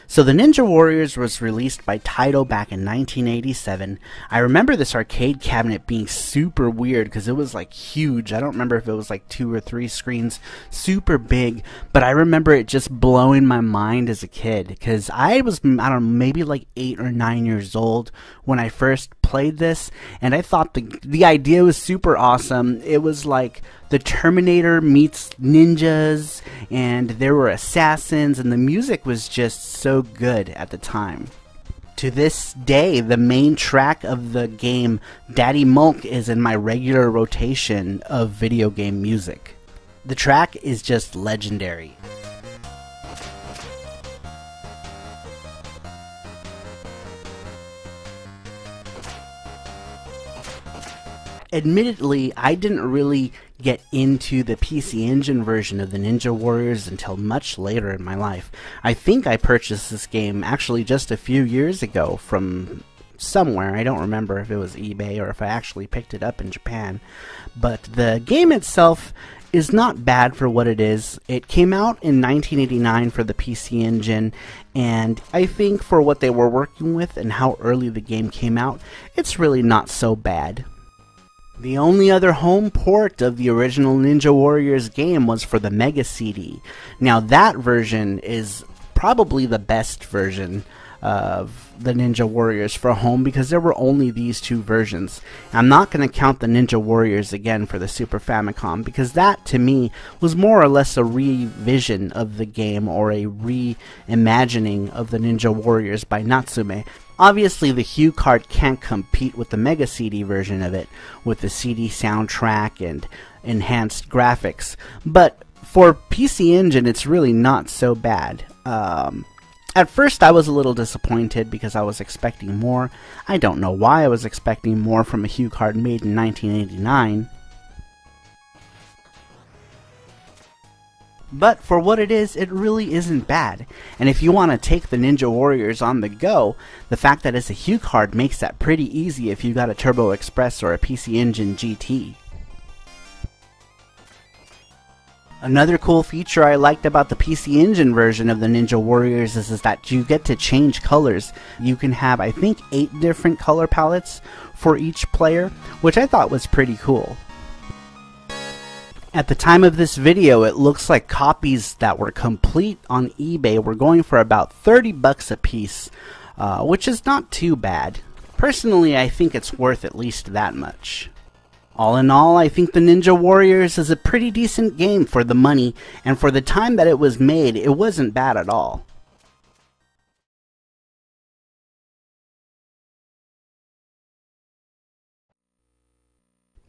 So the Ninja Warriors was released by Taito back in 1987. I remember this arcade cabinet being super weird because it was like huge. I don't remember if it was like 2 or 3 screens, super big, but I remember it just blowing my mind as a kid because I was, I don't know, maybe like 8 or 9 years old when I first played this, and I thought the idea was super awesome. It was like the Terminator meets ninjas, and there were assassins, and the music was just so good at the time. To this day, the main track of the game, Daddy Mulk, is in my regular rotation of video game music. The track is just legendary. Admittedly, I didn't really get into the PC Engine version of the Ninja Warriors until much later in my life. I think I purchased this game actually just a few years ago from somewhere. I don't remember if it was eBay or if I actually picked it up in Japan. But the game itself is not bad for what it is. It came out in 1989 for the PC Engine, and I think for what they were working with and how early the game came out, it's really not so bad. The only other home port of the original Ninja Warriors game was for the Mega CD. Now that version is probably the best version of the Ninja Warriors for home because there were only these 2 versions. I'm not going to count the Ninja Warriors again for the Super Famicom because that to me was more or less a revision of the game or a reimagining of the Ninja Warriors by Natsume. Obviously, the Hue card can't compete with the Mega CD version of it, with the CD soundtrack and enhanced graphics, but for PC Engine, it's really not so bad. At first, I was a little disappointed because I was expecting more. I don't know why I was expecting more from a Hue card made in 1989. But for what it is, it really isn't bad. And if you want to take the Ninja Warriors on the go, the fact that it's a Hue card makes that pretty easy if you got a Turbo Express or a PC Engine GT. Another cool feature I liked about the PC Engine version of the Ninja Warriors is that you get to change colors. You can have, I think, 8 different color palettes for each player, which I thought was pretty cool. At the time of this video, it looks like copies that were complete on eBay were going for about 30 bucks a piece, which is not too bad. Personally, I think it's worth at least that much. All in all, I think the Ninja Warriors is a pretty decent game for the money, and for the time that it was made, it wasn't bad at all.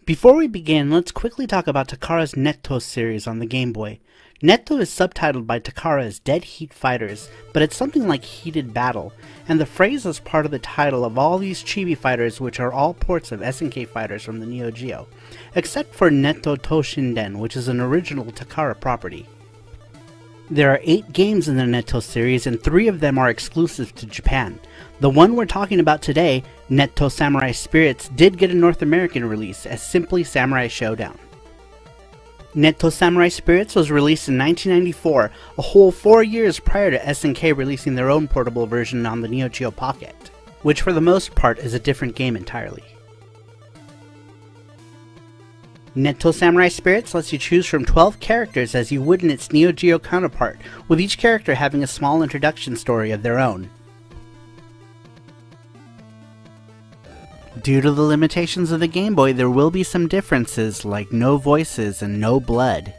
Before we begin, let's quickly talk about Takara's Netto series on the Game Boy. Netto is subtitled by Takara as Dead Heat Fighters, but it's something like Heated Battle, and the phrase is part of the title of all these chibi fighters, which are all ports of SNK fighters from the Neo Geo, except for Netto Toshinden, which is an original Takara property. There are 8 games in the Netto series, and 3 of them are exclusive to Japan. The one we're talking about today, Netto Samurai Spirits, did get a North American release as simply Samurai Showdown. Netto Samurai Spirits was released in 1994, a whole 4 years prior to SNK releasing their own portable version on the Neo Geo Pocket, which for the most part is a different game entirely. Netto Samurai Spirits lets you choose from 12 characters as you would in its Neo Geo counterpart, with each character having a small introduction story of their own. Due to the limitations of the Game Boy, there will be some differences, like no voices and no blood.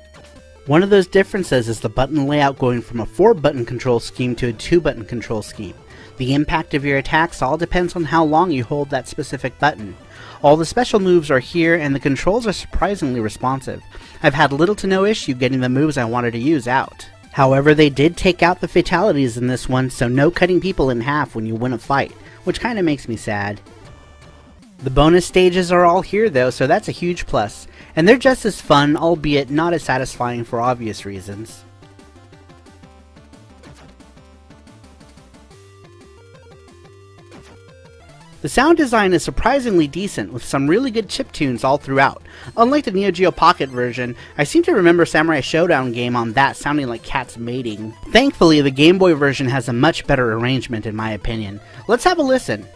One of those differences is the button layout going from a 4-button control scheme to a 2-button control scheme. The impact of your attacks all depends on how long you hold that specific button. All the special moves are here, and the controls are surprisingly responsive. I've had little to no issue getting the moves I wanted to use out. However, they did take out the fatalities in this one, so no cutting people in half when you win a fight, which kinda makes me sad. The bonus stages are all here though, so that's a huge plus, and they're just as fun, albeit not as satisfying for obvious reasons. The sound design is surprisingly decent, with some really good chiptunes all throughout. Unlike the Neo Geo Pocket version, I seem to remember Samurai Showdown game on that sounding like cats mating. Thankfully, the Game Boy version has a much better arrangement in my opinion. Let's have a listen.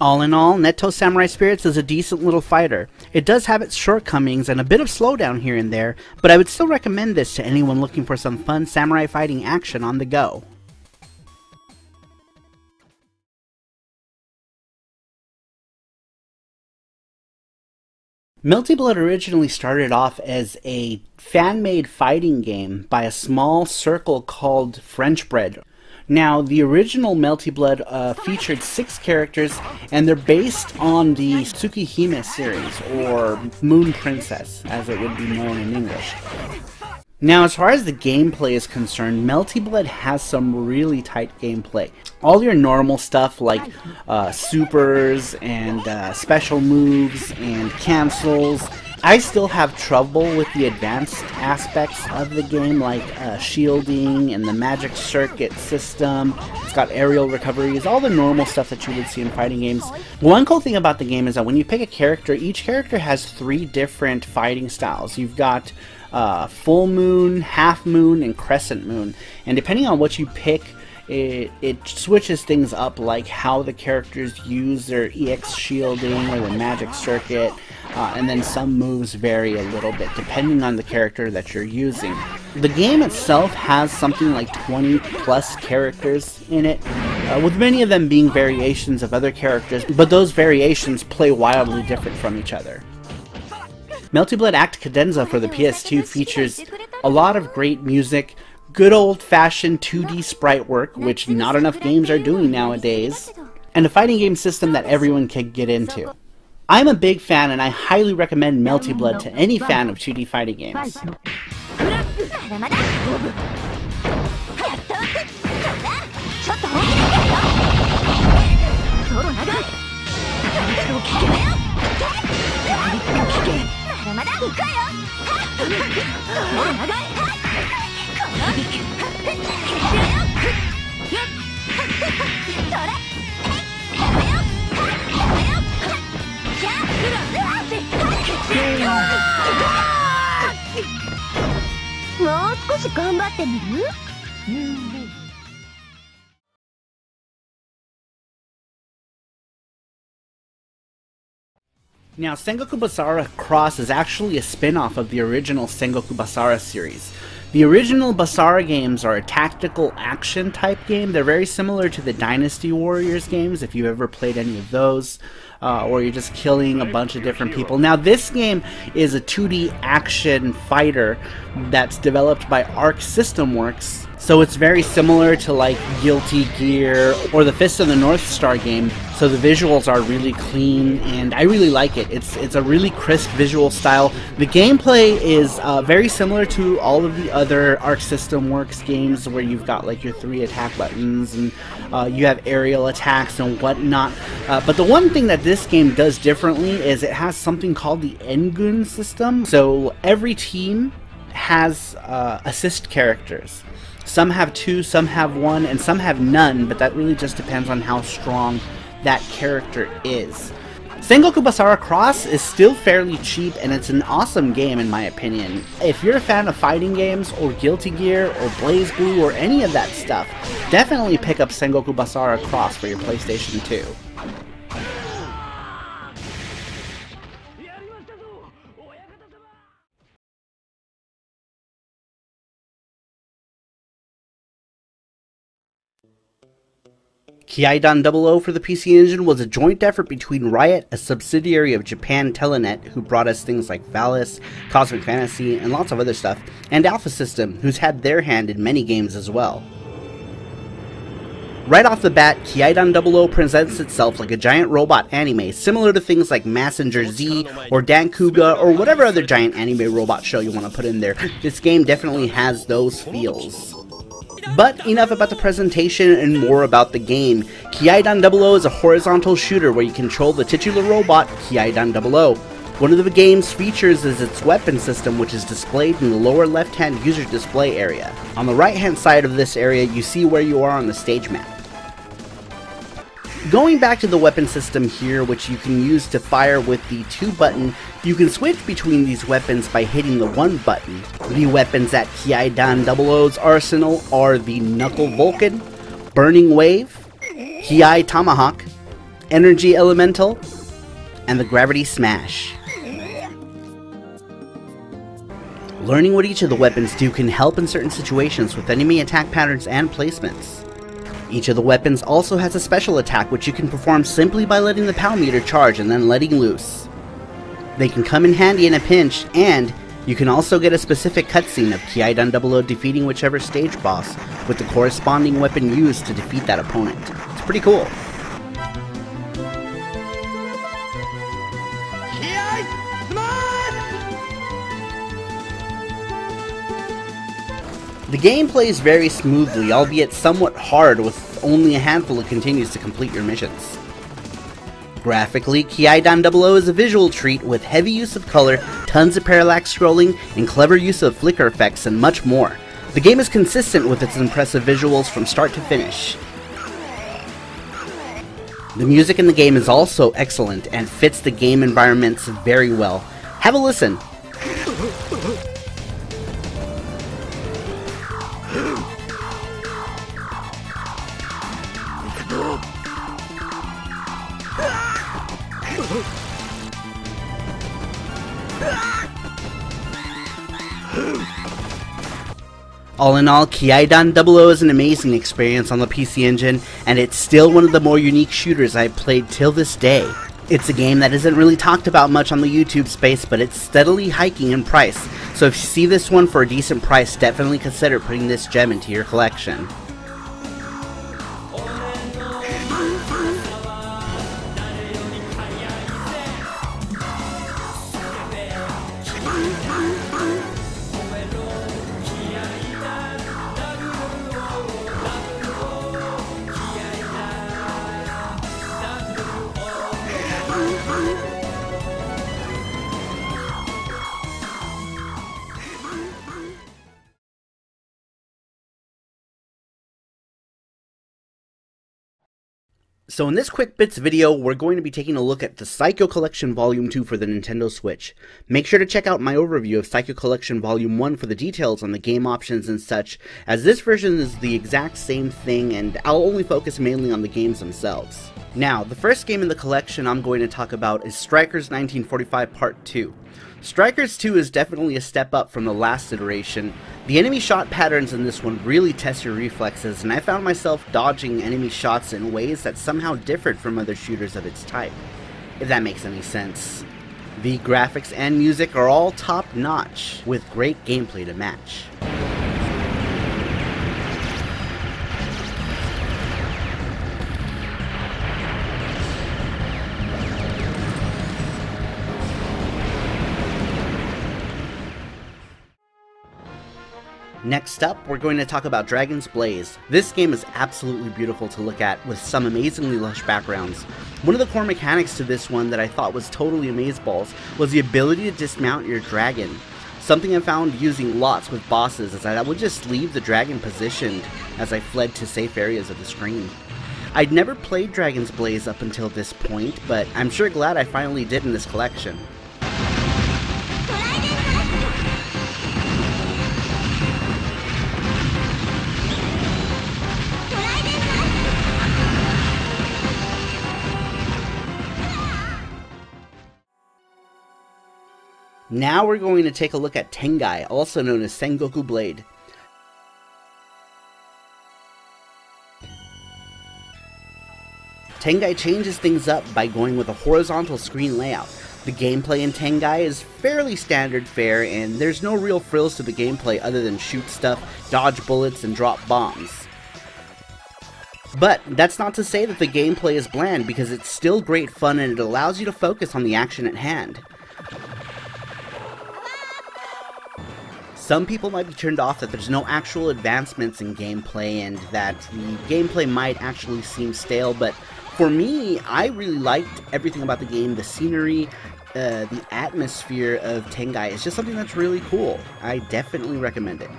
All in all, Netto Samurai Spirits is a decent little fighter. It does have its shortcomings and a bit of slowdown here and there, but I would still recommend this to anyone looking for some fun samurai fighting action on the go. Melty Blood originally started off as a fan-made fighting game by a small circle called French Bread. Now, the original Melty Blood featured 6 characters, and they're based on the Tsukihime series, or Moon Princess, as it would be known in English. Now, as far as the gameplay is concerned, Melty Blood has some really tight gameplay. All your normal stuff like supers and special moves and cancels. I still have trouble with the advanced aspects of the game, like shielding and the magic circuit system. It's got aerial recoveries, all the normal stuff that you would see in fighting games. One cool thing about the game is that when you pick a character, each character has 3 different fighting styles. You've got full moon, half moon, and crescent moon. And depending on what you pick, it switches things up, like how the characters use their EX shielding or the magic circuit. And then some moves vary a little bit depending on the character that you're using. The game itself has something like 20 plus characters in it, with many of them being variations of other characters, but those variations play wildly different from each other. Melty Blood Act Cadenza for the PS2 features a lot of great music, good old-fashioned 2D sprite work, which not enough games are doing nowadays, and a fighting game system that everyone can get into. I'm a big fan, and I highly recommend Melty Blood to any fan of 2D fighting games. Now, Sengoku Basara Cross is actually a spin-off of the original Sengoku Basara series. The original Basara games are a tactical action type game. They're very similar to the Dynasty Warriors games, if you've ever played any of those, or you're just killing a bunch of different people. Now, this game is a 2D action fighter that's developed by Arc System Works. So it's very similar to like Guilty Gear or the Fist of the North Star game. So the visuals are really clean, and I really like it. It's a really crisp visual style. The gameplay is very similar to all of the other Arc System Works games, where you've got like your 3 attack buttons and you have aerial attacks and whatnot. But the one thing that this game does differently is it has something called the Engun system. So every team has assist characters. Some have 2, some have 1, and some have none, but that really just depends on how strong that character is. Sengoku Basara Cross is still fairly cheap, and it's an awesome game in my opinion. If you're a fan of fighting games, or Guilty Gear, or BlazBlue, or any of that stuff, definitely pick up Sengoku Basara Cross for your PlayStation 2. Kiaidan 00 for the PC Engine was a joint effort between Riot, a subsidiary of Japan Telenet, who brought us things like Valis, Cosmic Fantasy, and lots of other stuff, and Alpha System, who's had their hand in many games as well. Right off the bat, Kiaidan 00 presents itself like a giant robot anime, similar to things like Massinger Z, or Dankuga, or whatever other giant anime robot show you want to put in there. This game definitely has those feels. But enough about the presentation and more about the game. QUIKBITS 00 is a horizontal shooter where you control the titular robot QUIKBITS 00. One of the game's features is its weapon system, which is displayed in the lower left-hand user display area. On the right-hand side of this area, you see where you are on the stage map. Going back to the weapon system here, which you can use to fire with the 2 button, you can switch between these weapons by hitting the 1 button. The weapons at QUIKBITS 00's arsenal are the Knuckle Vulcan, Burning Wave, Ki Tomahawk, Energy Elemental, and the Gravity Smash. Learning what each of the weapons do can help in certain situations with enemy attack patterns and placements. Each of the weapons also has a special attack which you can perform simply by letting the POW meter charge and then letting loose. They can come in handy in a pinch, and you can also get a specific cutscene of QUIKBITS 00 defeating whichever stage boss with the corresponding weapon used to defeat that opponent. It's pretty cool. The game plays very smoothly, albeit somewhat hard, with only a handful of continues to complete your missions. Graphically, QUIKBITS 00 is a visual treat with heavy use of color, tons of parallax scrolling, and clever use of flicker effects, and much more. The game is consistent with its impressive visuals from start to finish. The music in the game is also excellent and fits the game environments very well. Have a listen. All in all, QUIKBITS 00 is an amazing experience on the PC Engine, and it's still one of the more unique shooters I've played till this day. It's a game that isn't really talked about much on the YouTube space, but it's steadily hiking in price, so if you see this one for a decent price, definitely consider putting this gem into your collection. So in this QUIKBITS video, we're going to be taking a look at the Psycho Collection Volume 2 for the Nintendo Switch. Make sure to check out my overview of Psycho Collection Volume 1 for the details on the game options and such, as this version is the exact same thing and I'll only focus mainly on the games themselves. Now, the first game in the collection I'm going to talk about is Strikers 1945 Part 2. Strikers 2 is definitely a step up from the last iteration. The enemy shot patterns in this one really test your reflexes, and I found myself dodging enemy shots in ways that somehow differed from other shooters of its type, if that makes any sense. The graphics and music are all top notch, with great gameplay to match. Next up, we're going to talk about Dragon's Blaze. This game is absolutely beautiful to look at, with some amazingly lush backgrounds. One of the core mechanics to this one that I thought was totally amazeballs was the ability to dismount your dragon. Something I found using lots with bosses is that I would just leave the dragon positioned as I fled to safe areas of the screen. I'd never played Dragon's Blaze up until this point, but I'm sure glad I finally did in this collection. Now we're going to take a look at Tengai, also known as Sengoku Blade. Tengai changes things up by going with a horizontal screen layout. The gameplay in Tengai is fairly standard fare, and there's no real frills to the gameplay other than shoot stuff, dodge bullets, and drop bombs. But that's not to say that the gameplay is bland, because it's still great fun and it allows you to focus on the action at hand. Some people might be turned off that there's no actual advancements in gameplay and that the gameplay might actually seem stale, but for me, I really liked everything about the game. The scenery, the atmosphere of Tengai is just something that's really cool. I definitely recommend it.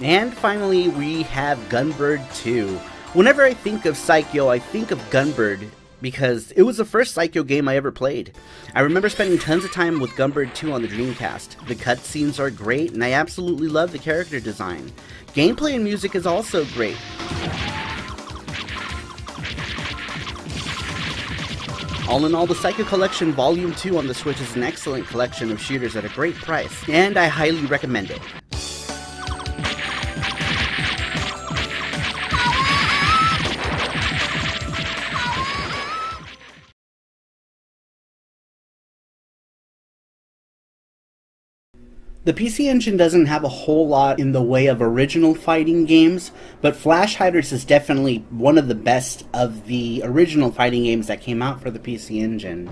And finally, we have Gunbird 2. Whenever I think of Psycho, I think of Gunbird because it was the first Psycho game I ever played. I remember spending tons of time with Gunbird 2 on the Dreamcast. The cutscenes are great, and I absolutely love the character design. Gameplay and music is also great. All in all, the Psycho Collection Volume 2 on the Switch is an excellent collection of shooters at a great price, and I highly recommend it. The PC Engine doesn't have a whole lot in the way of original fighting games, but Flash Hiders is definitely one of the best of the original fighting games that came out for the PC Engine.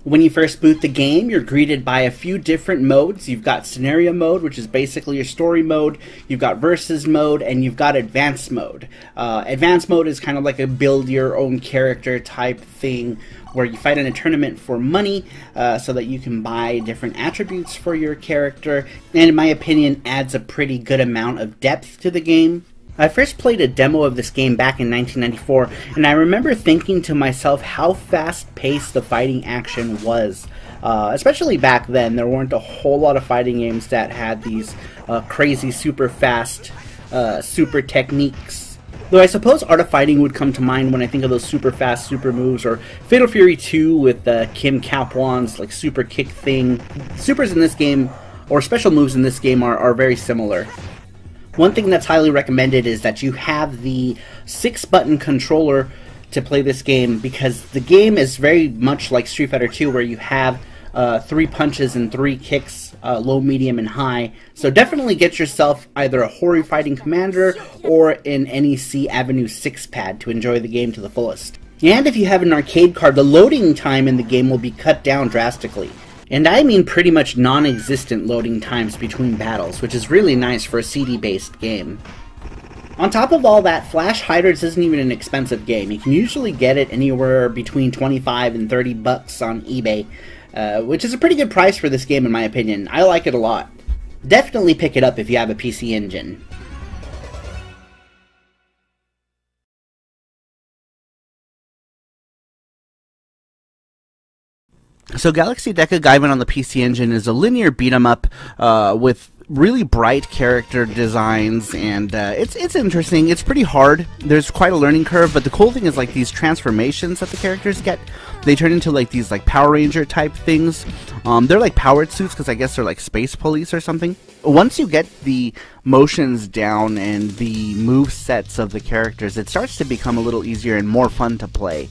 When you first boot the game, you're greeted by a few different modes. You've got Scenario Mode, which is basically your story mode, you've got Versus Mode, and you've got Advanced Mode. Advanced Mode is kind of like a build your own character type thing, where you fight in a tournament for money so that you can buy different attributes for your character, and in my opinion adds a pretty good amount of depth to the game. I first played a demo of this game back in 1994, and I remember thinking to myself how fast-paced the fighting action was. Especially back then, there weren't a whole lot of fighting games that had these crazy super fast super techniques. Though I suppose Art of Fighting would come to mind when I think of those super fast super moves, or Fatal Fury 2 with Kim Kapwan's like super kick thing. Supers in this game, or special moves in this game, are very similar. One thing that's highly recommended is that you have the 6-button controller to play this game, because the game is very much like Street Fighter 2, where you have 3 punches and 3 kicks, low, medium, and high. So definitely get yourself either a Hori Fighting Commander or an NEC Avenue 6 pad to enjoy the game to the fullest. And if you have an arcade card, the loading time in the game will be cut down drastically. And I mean pretty much non-existent loading times between battles, which is really nice for a CD-based game. On top of all that, Flash Hiders isn't even an expensive game. You can usually get it anywhere between 25 and 30 bucks on eBay, which is a pretty good price for this game in my opinion. I like it a lot. Definitely pick it up if you have a PC Engine. So Galaxy Deca Gaiden on the PC Engine is a linear beat-em-up with really bright character designs, and it's interesting. It's pretty hard. There's quite a learning curve, but the cool thing is like these transformations that the characters get, they turn into like these like Power Ranger type things. They're like powered suits because I guess they're like space police or something. Once you get the motions down and the move sets of the characters, it starts to become a little easier and more fun to play.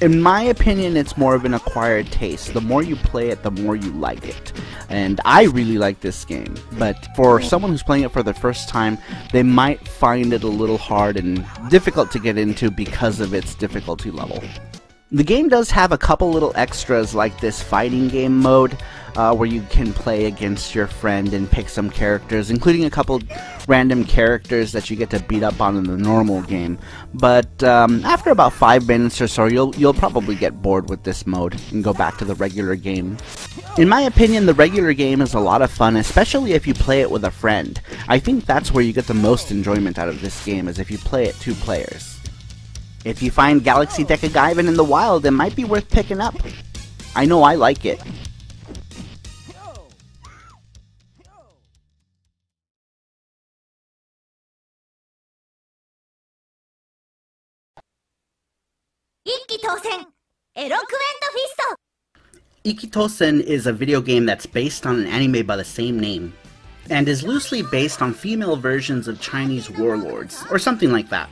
In my opinion, it's more of an acquired taste. The more you play it, the more you like it. And I really like this game. But for someone who's playing it for the first time, they might find it a little hard and difficult to get into because of its difficulty level. The game does have a couple little extras like this fighting game mode where you can play against your friend and pick some characters, including a couple random characters that you get to beat up on in the normal game. But after about 5 minutes or so, you'll probably get bored with this mode and go back to the regular game. In my opinion, the regular game is a lot of fun, especially if you play it with a friend. I think that's where you get the most enjoyment out of this game, is if you play it 2 players. If you find Galaxy Deca Gaiden in the wild, it might be worth picking up. I know I like it. Ikitosen is a video game that's based on an anime by the same name, and is loosely based on female versions of Chinese warlords, or something like that.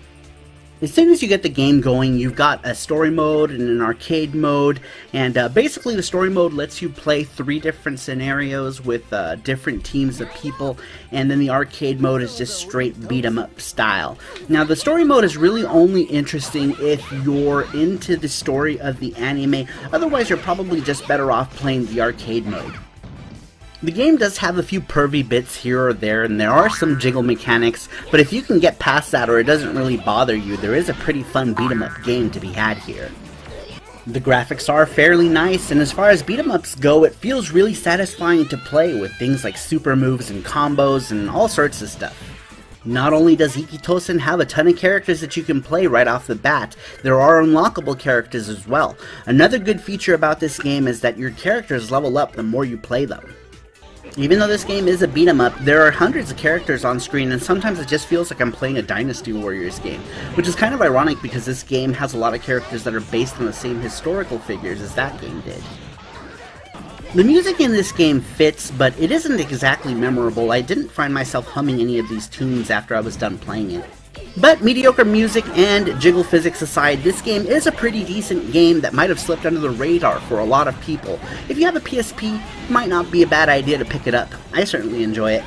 As soon as you get the game going, you've got a story mode and an arcade mode, and basically the story mode lets you play 3 different scenarios with different teams of people, and then the arcade mode is just straight beat 'em up style. Now the story mode is really only interesting if you're into the story of the anime, otherwise you're probably just better off playing the arcade mode. The game does have a few pervy bits here or there, and there are some jiggle mechanics, but if you can get past that or it doesn't really bother you, there is a pretty fun beat-em-up game to be had here. The graphics are fairly nice, and as far as beat-em-ups go, it feels really satisfying to play with things like super moves and combos and all sorts of stuff. Not only does Ikitosen have a ton of characters that you can play right off the bat, there are unlockable characters as well. Another good feature about this game is that your characters level up the more you play them. Even though this game is a beat-em-up, there are hundreds of characters on screen, and sometimes it just feels like I'm playing a Dynasty Warriors game, which is kind of ironic because this game has a lot of characters that are based on the same historical figures as that game did. The music in this game fits, but it isn't exactly memorable. I didn't find myself humming any of these tunes after I was done playing it. But mediocre music and jiggle physics aside, this game is a pretty decent game that might have slipped under the radar for a lot of people. If you have a PSP, it might not be a bad idea to pick it up. I certainly enjoy it.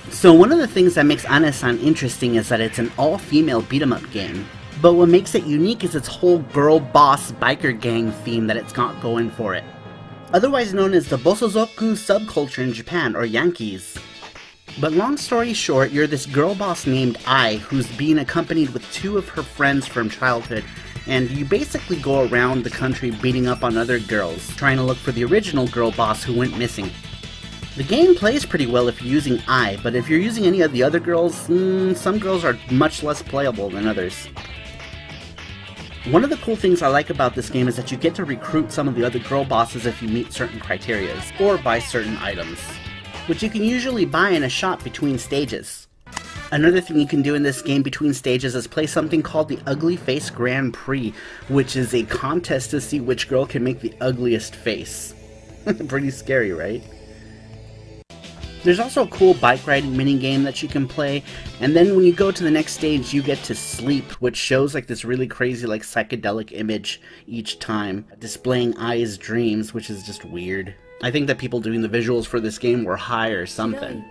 So one of the things that makes Ane-san interesting is that it's an all-female beat-em-up game. But what makes it unique is its whole girl boss biker gang theme that it's got going for it. Otherwise known as the Bosozoku subculture in Japan, or Yankees. But long story short, you're this girl boss named Ai who's being accompanied with 2 of her friends from childhood, and you basically go around the country beating up on other girls, trying to look for the original girl boss who went missing. The game plays pretty well if you're using Ai, but if you're using any of the other girls, some girls are much less playable than others. One of the cool things I like about this game is that you get to recruit some of the other girl bosses if you meet certain criteria, or buy certain items, which you can usually buy in a shop between stages. Another thing you can do in this game between stages is play something called the Ugly Face Grand Prix, which is a contest to see which girl can make the ugliest face. Pretty scary, right? There's also a cool bike riding minigame that you can play, and then when you go to the next stage you get to sleep, which shows like this really crazy like psychedelic image each time, displaying Ai's dreams, which is just weird. I think that people doing the visuals for this game were high or something.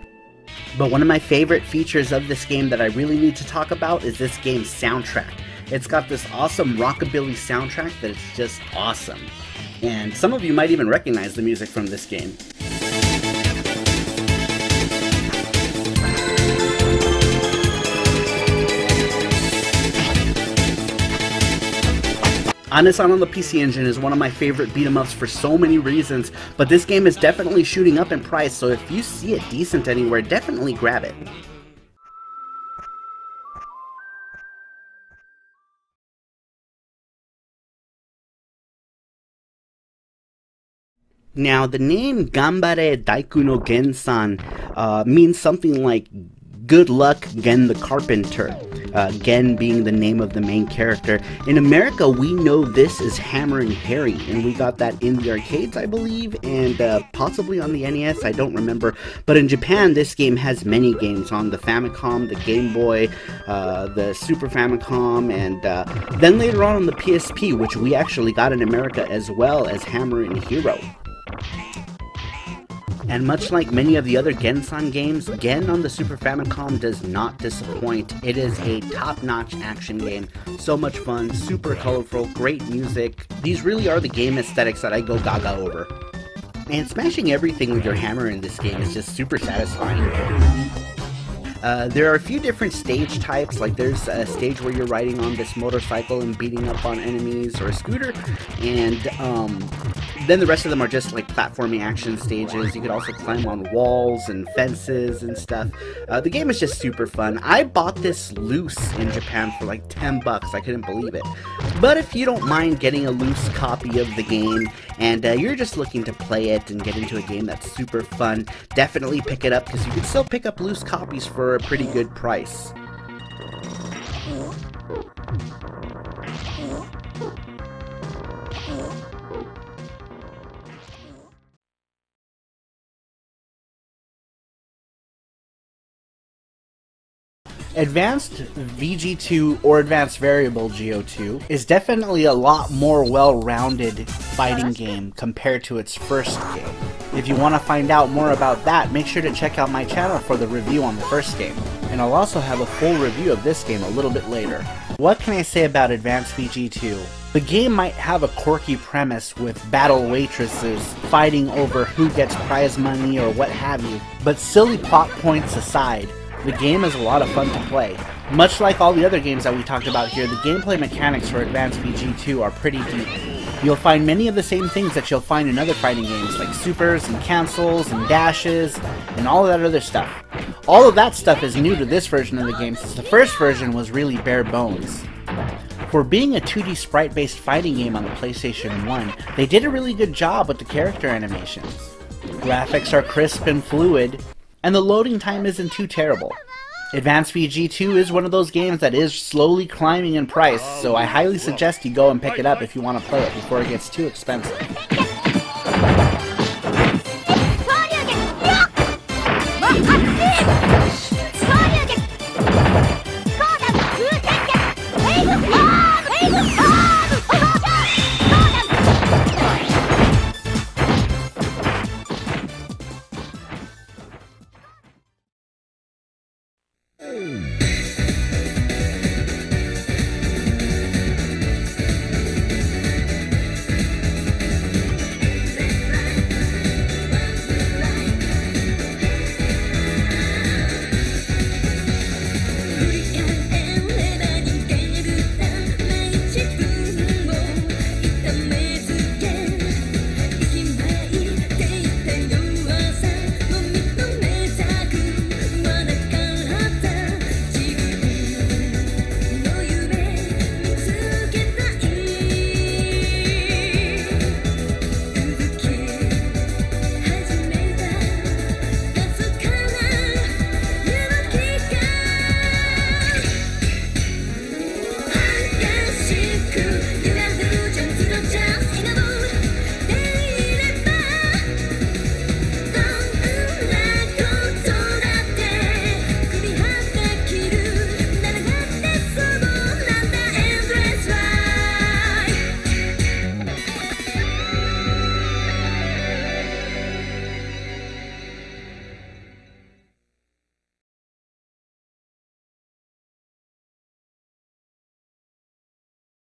But one of my favorite features of this game that I really need to talk about is this game's soundtrack. It's got this awesome rockabilly soundtrack that is just awesome. And some of you might even recognize the music from this game. Ane-san on the PC Engine is one of my favorite beat-em-ups for so many reasons, but this game is definitely shooting up in price, so if you see it decent anywhere, definitely grab it. Now, the name Gambare Daiku no Gen-san means something like good luck Gen the Carpenter. Gen being the name of the main character. In America, we know this as Hammerin' Harry, and we got that in the arcades, I believe, and possibly on the NES, I don't remember. But in Japan, this game has many games on the Famicom, the Game Boy, the Super Famicom, and then later on the PSP, which we actually got in America as well as Hammerin' Hero. And much like many of the other Gen-san games, Gen on the Super Famicom does not disappoint. It is a top-notch action game. So much fun, super colorful, great music. These really are the game aesthetics that I go gaga over. And smashing everything with your hammer in this game is just super satisfying. There are a few different stage types, like there's a stage where you're riding on this motorcycle and beating up on enemies, or a scooter, and Then the rest of them are just like platforming action stages. You could also climb on walls and fences and stuff. The game is just super fun. I bought this loose in Japan for like 10 bucks. I couldn't believe it. But if you don't mind getting a loose copy of the game and you're just looking to play it and get into a game that's super fun, definitely pick it up because you can still pick up loose copies for a pretty good price. Advanced VG2 or Advanced Variable GO2 is definitely a lot more well-rounded fighting game compared to its first game. If you want to find out more about that, make sure to check out my channel for the review on the first game. And I'll also have a full review of this game a little bit later. What can I say about Advanced VG2? The game might have a quirky premise with battle waitresses fighting over who gets prize money or what have you, but silly plot points aside, the game is a lot of fun to play. Much like all the other games that we talked about here, the gameplay mechanics for Advanced VG2 are pretty deep. You'll find many of the same things that you'll find in other fighting games, like supers and cancels and dashes and all of that other stuff. All of that stuff is new to this version of the game, since the first version was really bare bones. For being a 2D sprite-based fighting game on the PlayStation 1, they did a really good job with the character animations. Graphics are crisp and fluid, and the loading time isn't too terrible. Advanced VG2 is one of those games that is slowly climbing in price, so I highly suggest you go and pick it up if you want to play it before it gets too expensive.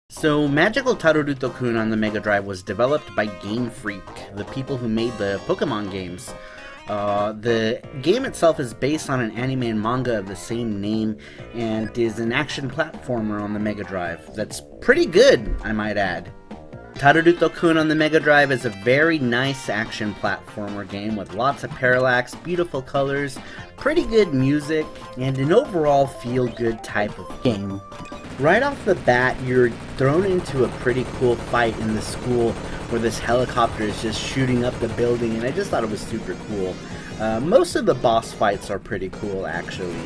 So, Magical Taruruto-kun on the Mega Drive was developed by Game Freak, the people who made the Pokemon games. The game itself is based on an anime and manga of the same name, and is an action platformer on the Mega Drive. That's pretty good, I might add. Taruruto-kun on the Mega Drive is a very nice action platformer game with lots of parallax, beautiful colors, pretty good music, and an overall feel-good type of game. Right off the bat, you're thrown into a pretty cool fight in the school where this helicopter is just shooting up the building, and I just thought it was super cool. Most of the boss fights are pretty cool, actually.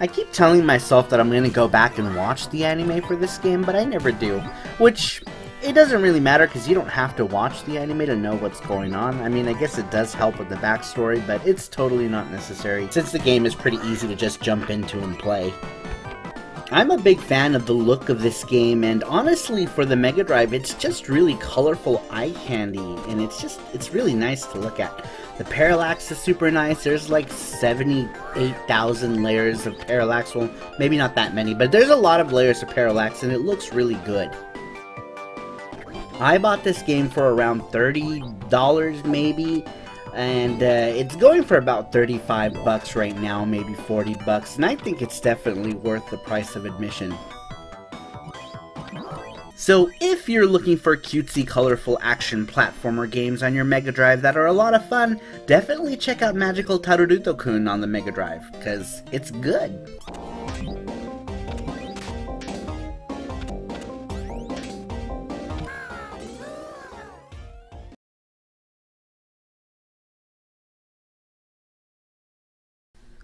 I keep telling myself that I'm going to go back and watch the anime for this game, but I never do, which it doesn't really matter because you don't have to watch the anime to know what's going on. I mean, I guess it does help with the backstory, but it's totally not necessary since the game is pretty easy to just jump into and play. I'm a big fan of the look of this game, and honestly for the Mega Drive it's just really colorful eye candy, and it's really nice to look at. The parallax is super nice. There's like 78,000 layers of parallax. Well, maybe not that many, but there's a lot of layers of parallax and it looks really good. I bought this game for around $30 maybe. and it's going for about 35 bucks right now, maybe 40 bucks, and I think it's definitely worth the price of admission. So if you're looking for cutesy, colorful action platformer games on your Mega Drive that are a lot of fun, definitely check out Magical Taruruto-kun on the Mega Drive, because it's good.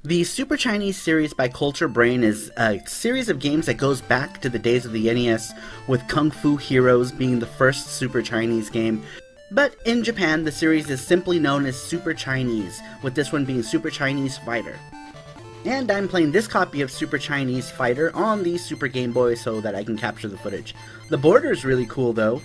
The Super Chinese series by Culture Brain is a series of games that goes back to the days of the NES, with Kung Fu Heroes being the first Super Chinese game. But in Japan, the series is simply known as Super Chinese, with this one being Super Chinese Fighter. And I'm playing this copy of Super Chinese Fighter on the Super Game Boy so that I can capture the footage. The border is really cool though.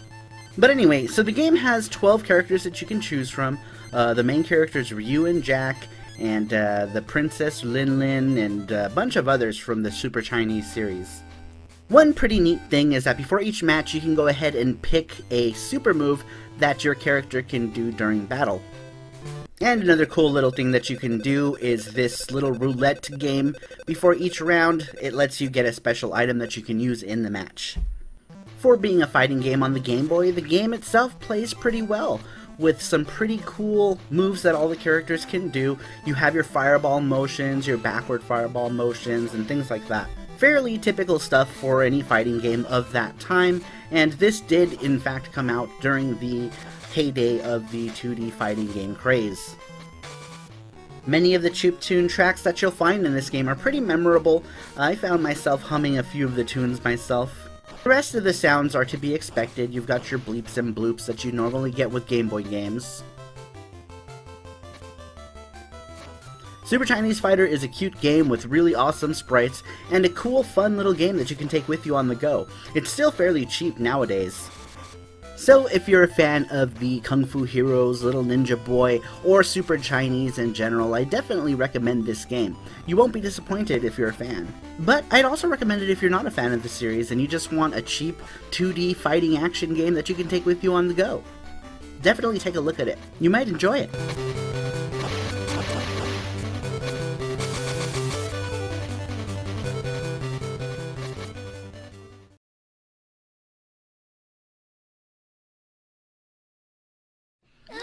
But anyway, so the game has 12 characters that you can choose from. The main characters Ryu and Jack, and the Princess Lin Lin, and a bunch of others from the Super Chinese series. One pretty neat thing is that before each match you can go ahead and pick a super move that your character can do during battle. And another cool little thing that you can do is this little roulette game. Before each round, it lets you get a special item that you can use in the match. For being a fighting game on the Game Boy, the game itself plays pretty well, with some pretty cool moves that all the characters can do. You have your fireball motions, your backward fireball motions, and things like that. Fairly typical stuff for any fighting game of that time, and this did in fact come out during the heyday of the 2D fighting game craze. Many of the chiptune tracks that you'll find in this game are pretty memorable. I found myself humming a few of the tunes myself. The rest of the sounds are to be expected. You've got your bleeps and bloops that you normally get with Game Boy games. Super Chinese Fighter is a cute game with really awesome sprites, and a cool, fun little game that you can take with you on the go. It's still fairly cheap nowadays. So if you're a fan of the Kung Fu Heroes, Little Ninja Boy, or Super Chinese in general, I definitely recommend this game. You won't be disappointed if you're a fan. But I'd also recommend it if you're not a fan of the series and you just want a cheap 2D fighting action game that you can take with you on the go. Definitely take a look at it. You might enjoy it.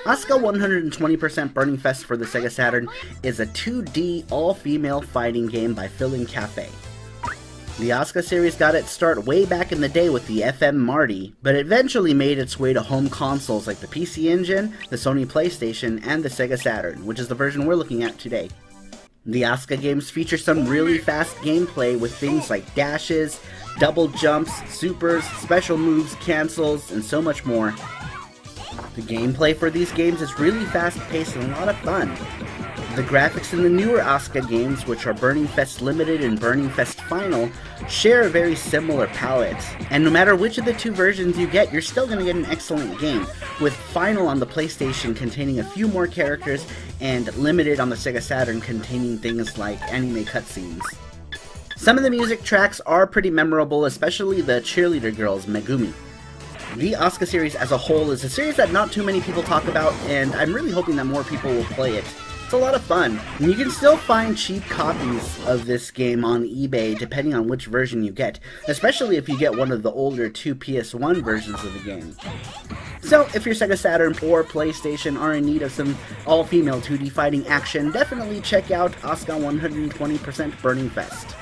Asuka 120% Burning Fest for the Sega Saturn is a 2D all-female fighting game by Philin Cafe. The Asuka series got its start way back in the day with the FM Marty, but eventually made its way to home consoles like the PC Engine, the Sony PlayStation, and the Sega Saturn, which is the version we're looking at today. The Asuka games feature some really fast gameplay with things like dashes, double jumps, supers, special moves, cancels, and so much more. The gameplay for these games is really fast-paced and a lot of fun. The graphics in the newer Asuka games, which are Burning Fest Limited and Burning Fest Final, share a very similar palette, and no matter which of the two versions you get, you're still going to get an excellent game, with Final on the PlayStation containing a few more characters, and Limited on the Sega Saturn containing things like anime cutscenes. Some of the music tracks are pretty memorable, especially the cheerleader girls, Megumi. The Asuka series as a whole is a series that not too many people talk about, and I'm really hoping that more people will play it. It's a lot of fun, and you can still find cheap copies of this game on eBay depending on which version you get, especially if you get one of the older 2 PS1 versions of the game. So, if your Sega Saturn or PlayStation are in need of some all-female 2D fighting action, definitely check out Asuka 120% Burning Fest.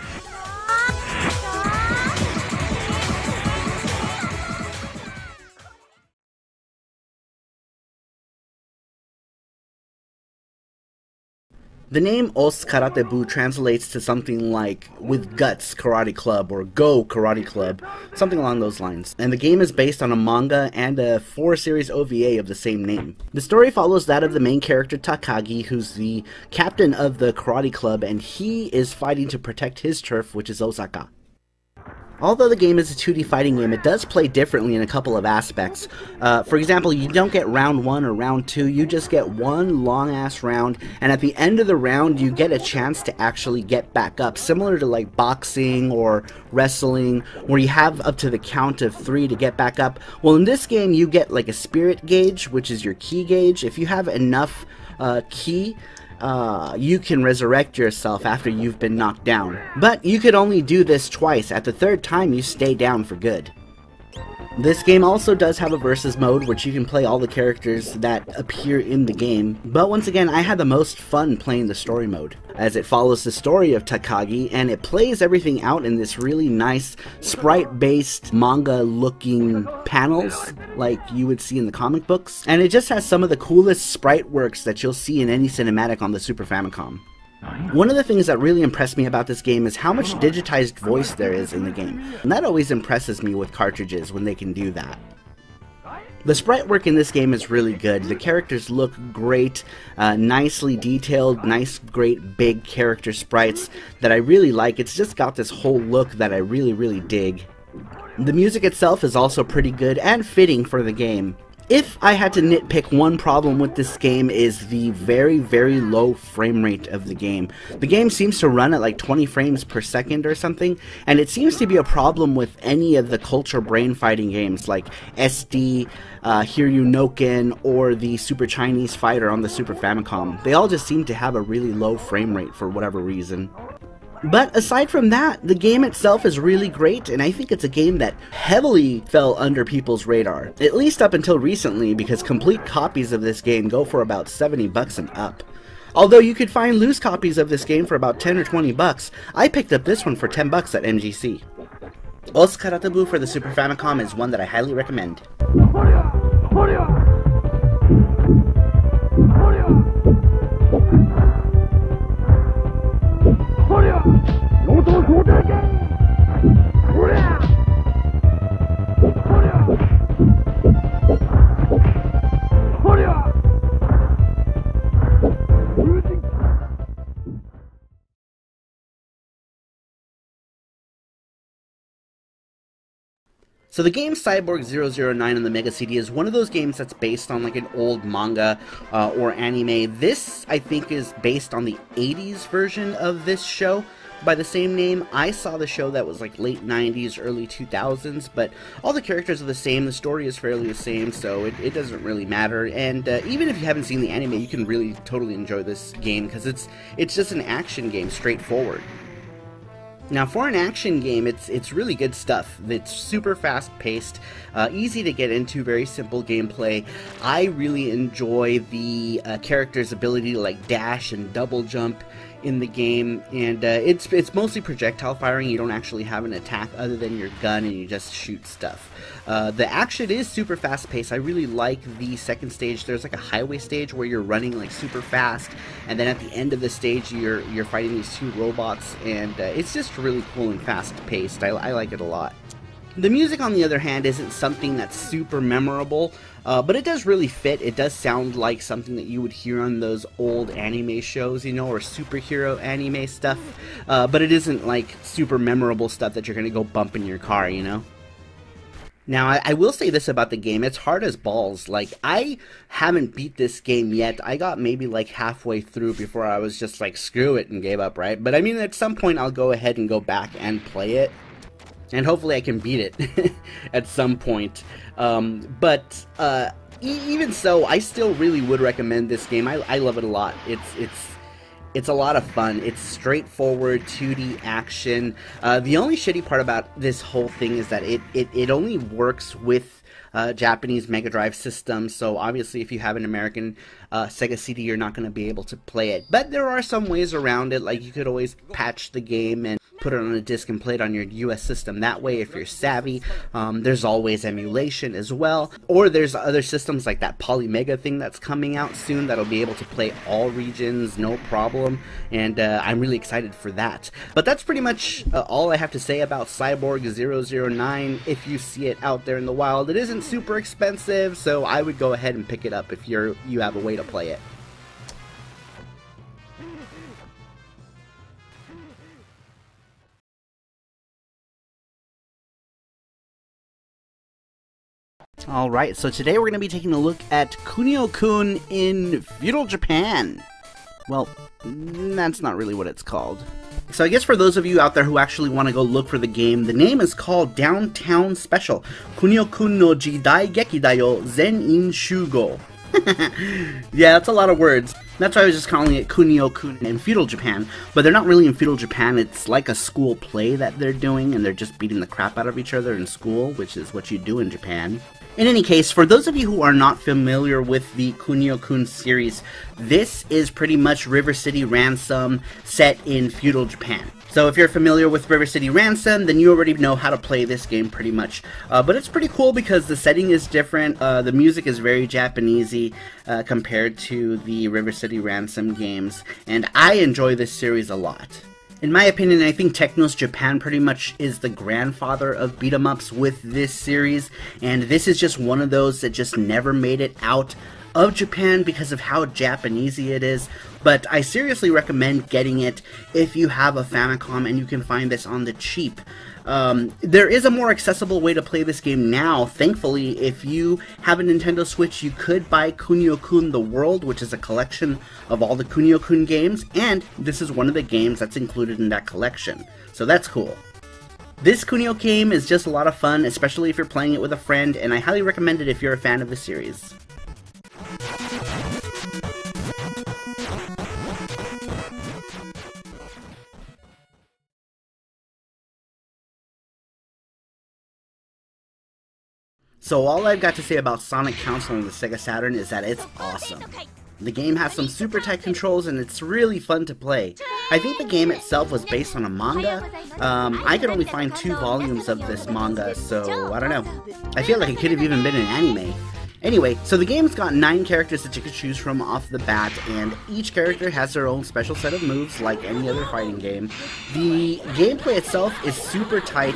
The name Os Karate Bu translates to something like with guts karate club or go karate club, something along those lines. And the game is based on a manga and a 4-series OVA of the same name. The story follows that of the main character Takagi, who's the captain of the karate club, and he is fighting to protect his turf, which is Osaka. Although the game is a 2D fighting game, it does play differently in a couple of aspects. For example, you don't get round 1 or round 2, you just get one long-ass round, and at the end of the round, you get a chance to actually get back up, similar to like boxing or wrestling, where you have up to the count of 3 to get back up. Well, in this game, you get like a spirit gauge, which is your key gauge. If you have enough key, you can resurrect yourself after you've been knocked down. But you could only do this twice. At the third time, you stay down for good. This game also does have a versus mode, which you can play all the characters that appear in the game, but once again, I had the most fun playing the story mode, as it follows the story of Takagi, and it plays everything out in this really nice, sprite-based, manga-looking panels, like you would see in the comic books, and it just has some of the coolest sprite works that you'll see in any cinematic on the Super Famicom. One of the things that really impressed me about this game is how much digitized voice there is in the game, and that always impresses me with cartridges when they can do that. The sprite work in this game is really good. The characters look great, nicely detailed, nice, great, big character sprites that I really like. It's just got this whole look that I really dig. The music itself is also pretty good and fitting for the game. If I had to nitpick, one problem with this game is the very low frame rate of the game. The game seems to run at like 20 frames per second or something, and it seems to be a problem with any of the culture brain fighting games like SD, Hiryunoken, or the Super Chinese Fighter on the Super Famicom. They all just seem to have a really low frame rate for whatever reason. But aside from that, the game itself is really great, and I think it's a game that heavily fell under people's radar. At least up until recently, because complete copies of this game go for about 70 bucks and up. Although you could find loose copies of this game for about 10 or 20 bucks, I picked up this one for 10 bucks at MGC. Os Karatabu for the Super Famicom is one that I highly recommend. So the game Cyborg 009 on the Mega CD is one of those games that's based on like an old manga or anime. This, I think, is based on the 80s version of this show by the same name. I saw the show that was like late 90s, early 2000s, but all the characters are the same, the story is fairly the same, so it doesn't really matter. And even if you haven't seen the anime, you can really totally enjoy this game because it's just an action game, straightforward. Now, for an action game, it's really good stuff. It's super fast-paced, easy to get into, very simple gameplay. I really enjoy the character's ability to like dash and double jump in the game, and it's mostly projectile firing. You don't actually have an attack other than your gun, and you just shoot stuff. The action is super fast-paced. I really like the second stage. There's like a highway stage where you're running like super fast, and then at the end of the stage you're fighting these two robots, and it's just really cool and fast-paced. I like it a lot. The music, on the other hand, isn't something that's super memorable, but it does really fit. It does sound like something that you would hear on those old anime shows, you know, or superhero anime stuff, but it isn't like super memorable stuff that you're going to go bump in your car, you know? Now, I will say this about the game, it's hard as balls. Like, I haven't beat this game yet. I got maybe like halfway through before I was just like, screw it, and gave up, right? But I mean, at some point I'll go ahead and go back and play it. And hopefully I can beat it at some point. Even so, I still really would recommend this game. I love it a lot. It's a lot of fun. It's straightforward 2D action. The only shitty part about this whole thing is that it only works with Japanese Mega Drive systems, so obviously if you have an American Sega CD, you're not going to be able to play it. But there are some ways around it, like you could always patch the game and put it on a disc and play it on your US system that way if you're savvy. There's always emulation as well, or there's other systems like that Polymega thing that's coming out soon that'll be able to play all regions no problem, and I'm really excited for that. But that's pretty much all I have to say about Cyborg 009. If you see it out there in the wild, it isn't super expensive, so I would go ahead and pick it up if you have a way to play it. Alright, so today we're going to be taking a look at Kunio-kun in feudal Japan. Well, that's not really what it's called. So I guess for those of you out there who actually want to go look for the game, the name is called Downtown Special. Kunio-kun no Jidai Geki da yo Zen in Shugo. Yeah, that's a lot of words. That's why I was just calling it Kunio-kun in feudal Japan, but they're not really in feudal Japan. It's like a school play that they're doing, and they're just beating the crap out of each other in school, which is what you do in Japan. In any case, for those of you who are not familiar with the Kunio-kun series, this is pretty much River City Ransom set in feudal Japan. So if you're familiar with River City Ransom, then you already know how to play this game pretty much. But it's pretty cool because the setting is different, the music is very Japanesey compared to the River City Ransom games, and I enjoy this series a lot. In my opinion, I think Technos Japan pretty much is the grandfather of beat-em-ups with this series, and this is just one of those that just never made it out of Japan because of how Japanesey it is, but I seriously recommend getting it if you have a Famicom and you can find this on the cheap. There is a more accessible way to play this game now. Thankfully, if you have a Nintendo Switch, you could buy Kunio-kun The World, which is a collection of all the Kunio-kun games, and this is one of the games that's included in that collection, so that's cool. This Kunio game is just a lot of fun, especially if you're playing it with a friend, and I highly recommend it if you're a fan of the series. So all I've got to say about Sonic Council on the Sega Saturn is that it's awesome. The game has some super tight controls and it's really fun to play. I think the game itself was based on a manga. I could only find 2 volumes of this manga, so I don't know. I feel like it could have even been an anime. Anyway, so the game's got 9 characters that you can choose from off the bat, and each character has their own special set of moves like any other fighting game. The gameplay itself is super tight.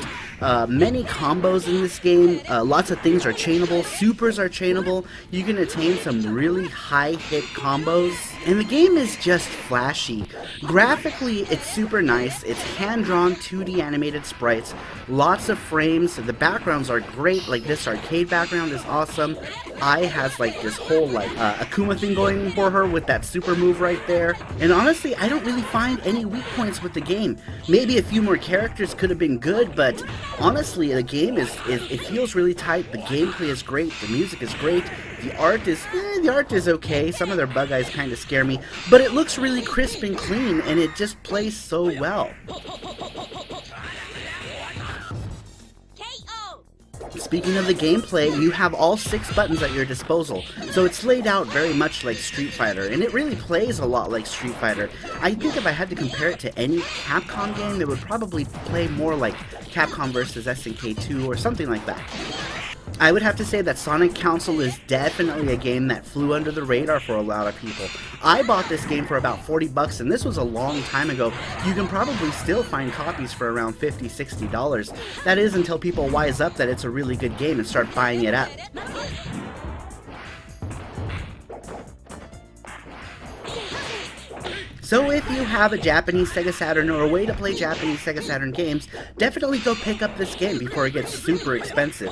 Many combos in this game, lots of things are chainable, supers are chainable, you can attain some really high hit combos, and the game is just flashy. Graphically, it's super nice, it's hand-drawn 2D animated sprites, lots of frames, the backgrounds are great, like this arcade background is awesome. Ai has like this whole like Akuma thing going for her with that super move right there, and honestly, I don't really find any weak points with the game. Maybe a few more characters could have been good, but honestly, the game it feels really tight. The gameplay is great. The music is great. The art is okay. Some of their bug eyes kind of scare me, but it looks really crisp and clean, and it just plays so well. Speaking of the gameplay, you have all 6 buttons at your disposal, so it's laid out very much like Street Fighter, and it really plays a lot like Street Fighter. I think if I had to compare it to any Capcom game, it would probably play more like Capcom vs. SNK 2 or something like that. I would have to say that Sonic Council is definitely a game that flew under the radar for a lot of people. I bought this game for about 40 bucks, and this was a long time ago. You can probably still find copies for around $50, $60. That is until people wise up that it's a really good game and start buying it up. So if you have a Japanese Sega Saturn or a way to play Japanese Sega Saturn games, definitely go pick up this game before it gets super expensive.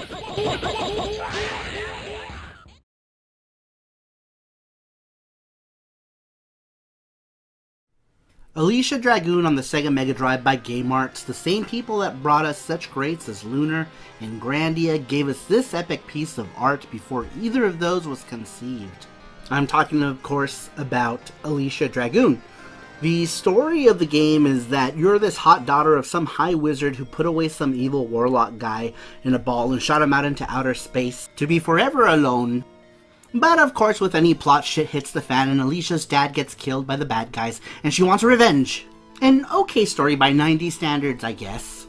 Alicia Dragoon on the Sega Mega Drive by Game Arts, the same people that brought us such greats as Lunar and Grandia, gave us this epic piece of art before either of those was conceived. I'm talking, of course, about Alicia Dragoon. The story of the game is that you're this hot daughter of some high wizard who put away some evil warlock guy in a ball and shot him out into outer space to be forever alone. But of course, with any plot, shit hits the fan and Alicia's dad gets killed by the bad guys and she wants revenge. An okay story by 90s standards, I guess.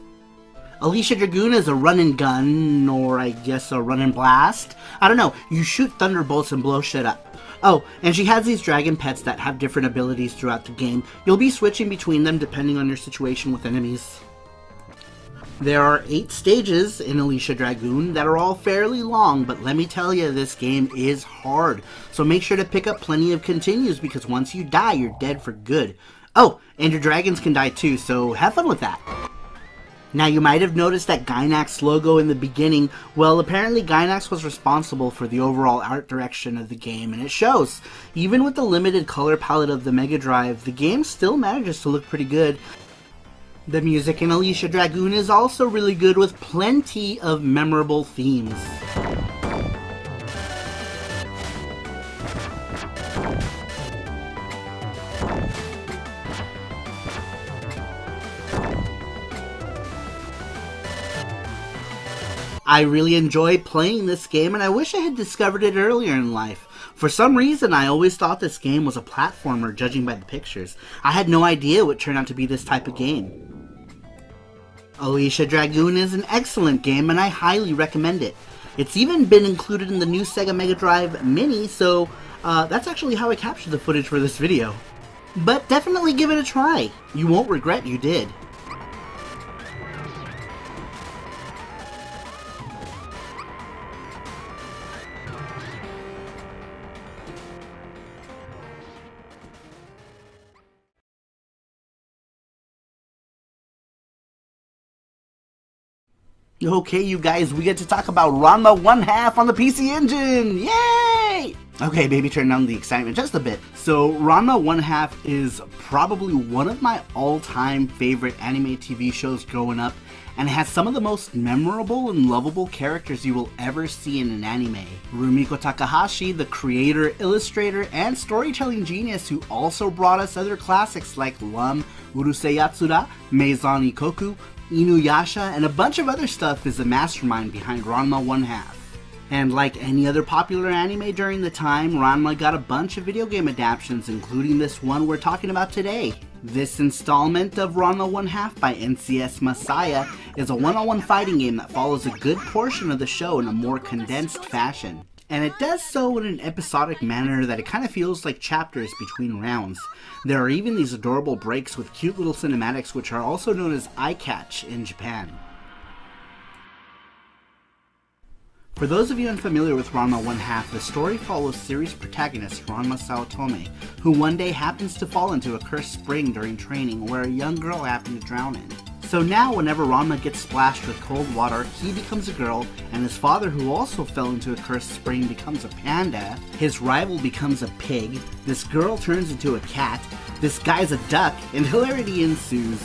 Alicia Dragoon is a run and gun, or I guess a run and blast. I don't know, you shoot thunderbolts and blow shit up. Oh, and she has these dragon pets that have different abilities throughout the game. You'll be switching between them depending on your situation with enemies. There are 8 stages in Alicia Dragoon that are all fairly long, but let me tell you, this game is hard. So make sure to pick up plenty of continues because once you die, you're dead for good. Oh, and your dragons can die too, so have fun with that. Now, you might have noticed that Gainax's logo in the beginning. Well, apparently Gainax was responsible for the overall art direction of the game, and it shows. Even with the limited color palette of the Mega Drive, the game still manages to look pretty good. The music in Alicia Dragoon is also really good with plenty of memorable themes. I really enjoy playing this game, and I wish I had discovered it earlier in life. For some reason, I always thought this game was a platformer, judging by the pictures. I had no idea it would turn out to be this type of game. Alicia Dragoon is an excellent game, and I highly recommend it. It's even been included in the new Sega Mega Drive Mini, so that's actually how I captured the footage for this video. But definitely give it a try. You won't regret you did. Okay, you guys, we get to talk about Ranma 1/2 on the PC Engine! Yay! Okay, baby, turn down the excitement just a bit. So, Ranma 1/2 is probably one of my all-time favorite anime TV shows growing up, and it has some of the most memorable and lovable characters you will ever see in an anime. Rumiko Takahashi, the creator, illustrator, and storytelling genius who also brought us other classics like Lum, Urusei Yatsura, Maison Ikoku, Inuyasha, and a bunch of other stuff, is the mastermind behind Ranma 1/2. And like any other popular anime during the time, Ranma got a bunch of video game adaptations, including this one we're talking about today. This installment of Ranma 1/2 by NCS Masaya is a one-on-one fighting game that follows a good portion of the show in a more condensed fashion. And it does so in an episodic manner that it kind of feels like chapters between rounds. There are even these adorable breaks with cute little cinematics, which are also known as eye catch in Japan. For those of you unfamiliar with Ranma 1/2, the story follows series protagonist Ranma Saotome, who one day happens to fall into a cursed spring during training where a young girl happened to drown in. So now whenever Ranma gets splashed with cold water, he becomes a girl, and his father, who also fell into a cursed spring, becomes a panda, his rival becomes a pig, this girl turns into a cat, this guy's a duck, and hilarity ensues.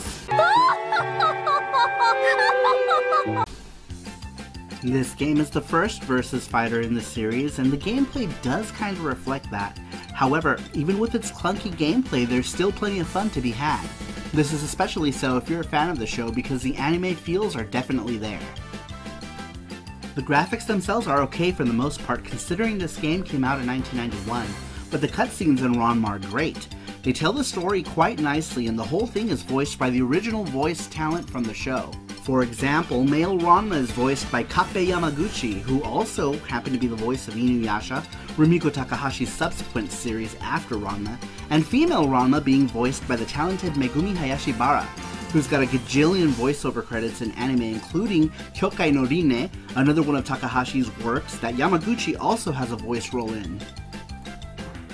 This game is the first versus fighter in the series, and the gameplay does kind of reflect that. However, even with its clunky gameplay, there's still plenty of fun to be had. This is especially so if you're a fan of the show, because the anime feels are definitely there. The graphics themselves are okay for the most part, considering this game came out in 1991, but the cutscenes in Ranma are great. They tell the story quite nicely, and the whole thing is voiced by the original voice talent from the show. For example, male Ranma is voiced by Kappei Yamaguchi, who also happened to be the voice of Inuyasha, Rumiko Takahashi's subsequent series after Ranma, and female Ranma being voiced by the talented Megumi Hayashibara, who's got a gajillion voiceover credits in anime, including Kyokai no Rinne, another one of Takahashi's works that Yamaguchi also has a voice role in.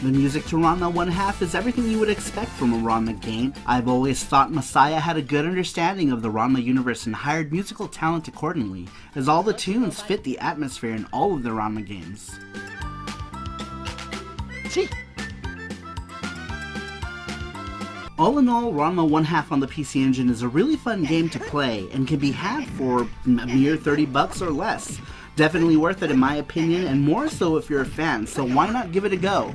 The music to Ranma 1/2 is everything you would expect from a Ranma game. I've always thought Masaya had a good understanding of the Ranma universe and hired musical talent accordingly, as all the tunes fit the atmosphere in all of the Ranma games. All in all, Ranma 1/2 on the PC Engine is a really fun game to play and can be had for a mere $30 or less. Definitely worth it in my opinion, and more so if you're a fan, so why not give it a go?